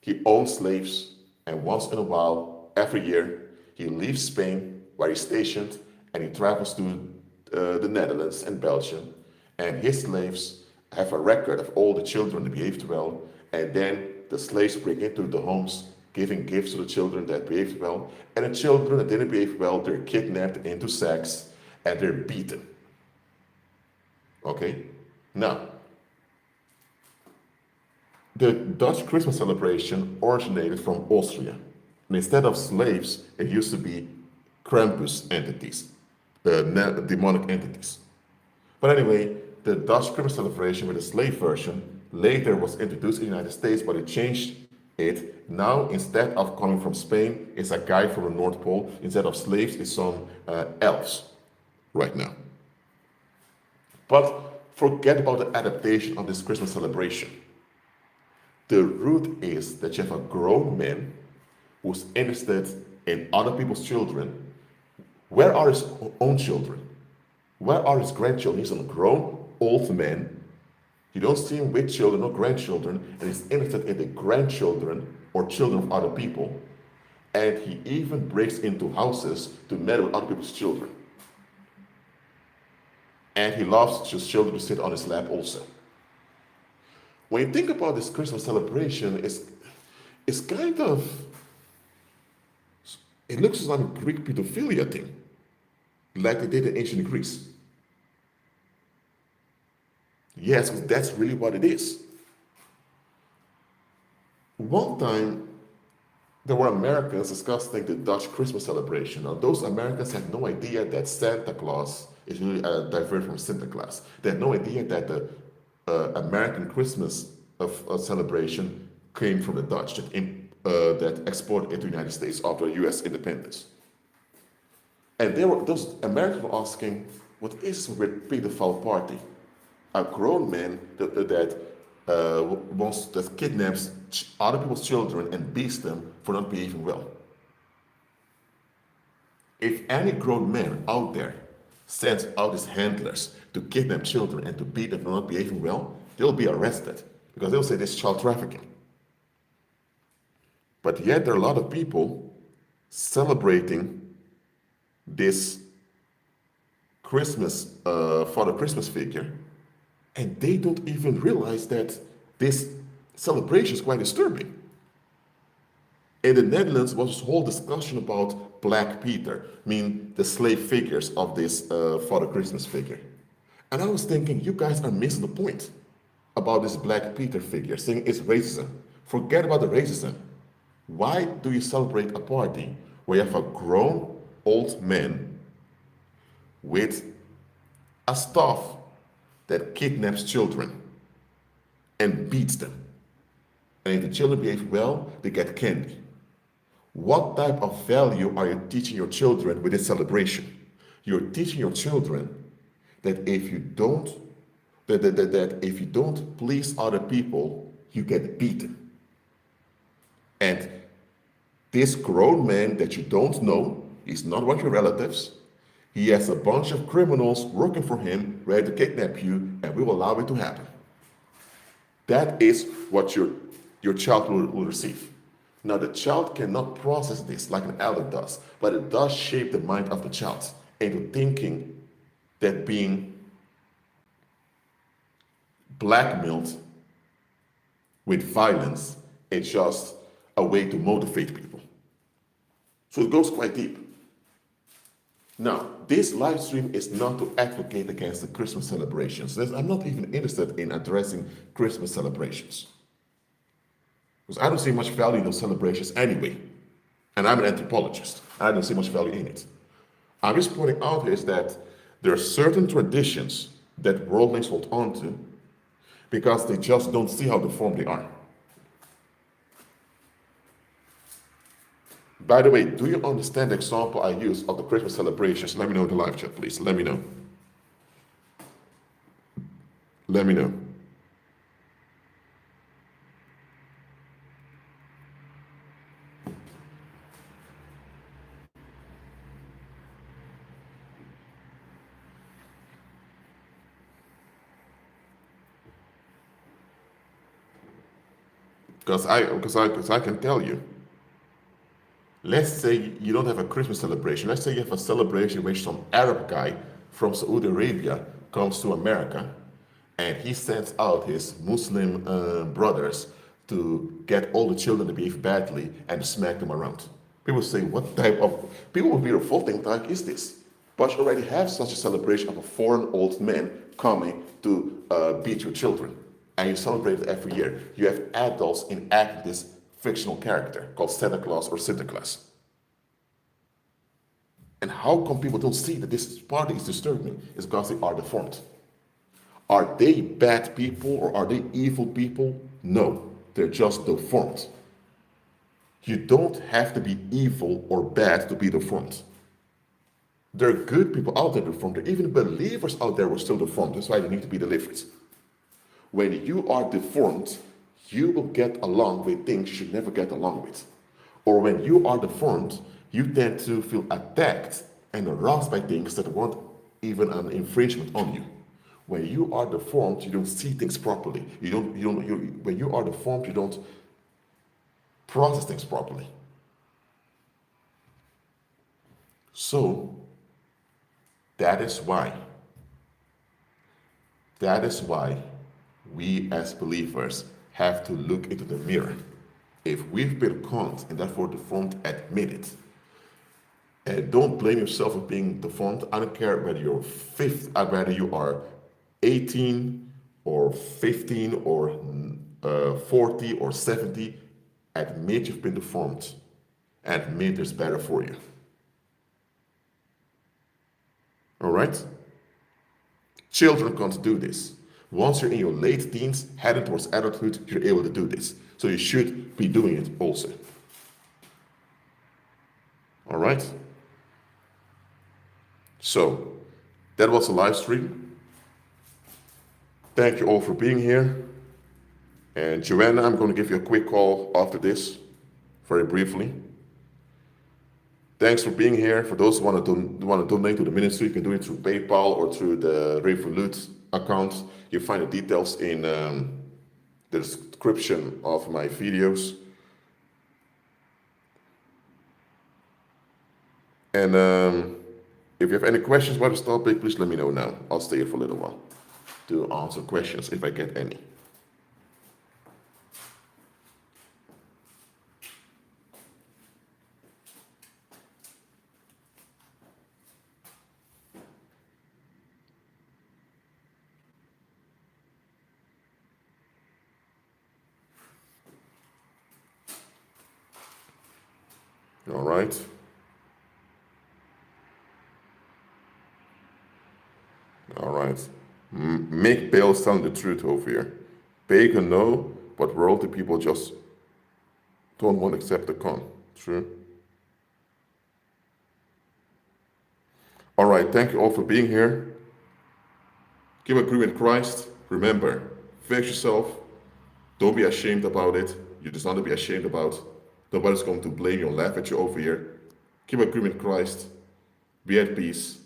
He owns slaves, and once in a while, every year, he leaves Spain where he's stationed and he travels to the Netherlands and Belgium. And his slaves have a record of all the children that behaved well, and then the slaves break into the homes giving gifts to the children that behaved well, and the children that didn't behave well, they're kidnapped into sacks and they're beaten. Okay? Now, the Dutch Christmas celebration originated from Austria. And instead of slaves, it used to be Krampus entities, demonic entities. But anyway, the Dutch Christmas celebration with the slave version later was introduced in the United States, but it changed it. Now, instead of coming from Spain, it's a guy from the North Pole. Instead of slaves, it's some elves right now. But forget about the adaptation of this Christmas celebration. The root is that you have a grown man who's interested in other people's children. Where are his own children? Where are his grandchildren? He's a grown old man. You don't see him with children or grandchildren, and he's interested in the grandchildren or children of other people. And he even breaks into houses to meddle with other people's children. And he loves his children to sit on his lap also. When you think about this Christmas celebration, it's kind of, it looks like a Greek pedophilia thing, like they did in ancient Greece. Yes, because that's really what it is. One time, there were Americans discussing the Dutch Christmas celebration. Now, those Americans had no idea that Santa Claus is really diverted from Sinterklaas. They had no idea that the American Christmas celebration came from the Dutch that exported into the United States after U.S. independence. And those Americans were asking, what is with pedophile party? A grown man that kidnaps other people's children and beats them for not behaving well. If any grown man out there sends out his handlers to kidnap children and to beat them for not behaving well, they'll be arrested because they'll say this is child trafficking. But yet there are a lot of people celebrating this Christmas, for the Christmas figure, and they don't even realize that this celebration is quite disturbing. In the Netherlands was this whole discussion about Black Peter, meaning the slave figures of this Father Christmas figure. And I was thinking, you guys are missing the point about this Black Peter figure, saying it's racism. Forget about the racism. Why do you celebrate a party where you have a grown old man with a staff that kidnaps children and beats them? And if the children behave well, they get candy. What type of value are you teaching your children with this celebration? You're teaching your children that if you don't please other people, you get beaten. And this grown man that you don't know, he's not one of your relatives. He has a bunch of criminals working for him, ready to kidnap you, and we will allow it to happen. That is what your child will receive. Now, the child cannot process this like an adult does, but it does shape the mind of the child into thinking that being blackmailed with violence is just a way to motivate people. So it goes quite deep. Now, this live stream is not to advocate against the Christmas celebrations. I'm not even interested in addressing Christmas celebrations, because I don't see much value in those celebrations anyway. And I'm an anthropologist. I don't see much value in it. I'm just pointing out is that there are certain traditions that worldlings hold on to because they just don't see how deformed they are. By the way, do you understand the example I used of the Christmas celebrations? Let me know in the live chat, please. Let me know. Let me know. Because I can tell you. Let's say you don't have a Christmas celebration. Let's say you have a celebration where some Arab guy from Saudi Arabia comes to America and he sends out his Muslim brothers to get all the children to behave badly and to smack them around. People say, people will be revolting, like, is this? But you already have such a celebration of a foreign old man coming to beat your children. And you celebrate it every year. You have adults enact this fictional character called Santa Claus or Sinterklaas. And how come people don't see that this party is disturbing? It's because they are deformed. Are they bad people or are they evil people? No, they're just deformed. You don't have to be evil or bad to be deformed. There are good people out there deformed. There are even believers out there who are still deformed. That's why they need to be delivered. When you are deformed, you will get along with things you should never get along with. Or when you are deformed, you tend to feel attacked and aroused by things that weren't even an infringement on you. When you are deformed, you don't see things properly. When you are deformed, you don't process things properly. So, that is why we as believers have to look into the mirror. If we've been conned and therefore deformed, admit it. And don't blame yourself for being deformed. I don't care whether whether you are 18 or 15 or 40 or 70. Admit you've been deformed. Admit there's better for you. All right? Children can't do this. Once you're in your late teens, heading towards adulthood, you're able to do this. So you should be doing it also. All right? So, that was a live stream. Thank you all for being here. And Joanna, I'm going to give you a quick call after this, very briefly. Thanks for being here. For those who want to donate to the ministry, you can do it through PayPal or through the Revolut account. You find the details in the description of my videos. And if you have any questions about this topic, please let me know now. I'll stay here for a little while to answer questions if I get any. All right. All right. Mick Bale's telling the truth over here. Pagan no, but worldly people just don't want to accept the con. True. All right. Thank you all for being here. Keep agreeing with Christ. Remember, fix yourself. Don't be ashamed about it. You just not to be ashamed about. Nobody's going to blame you or laugh at you over here. Keep agreeing with Christ. Be at peace.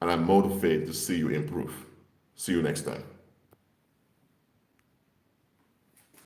And I'm motivated to see you improve. See you next time.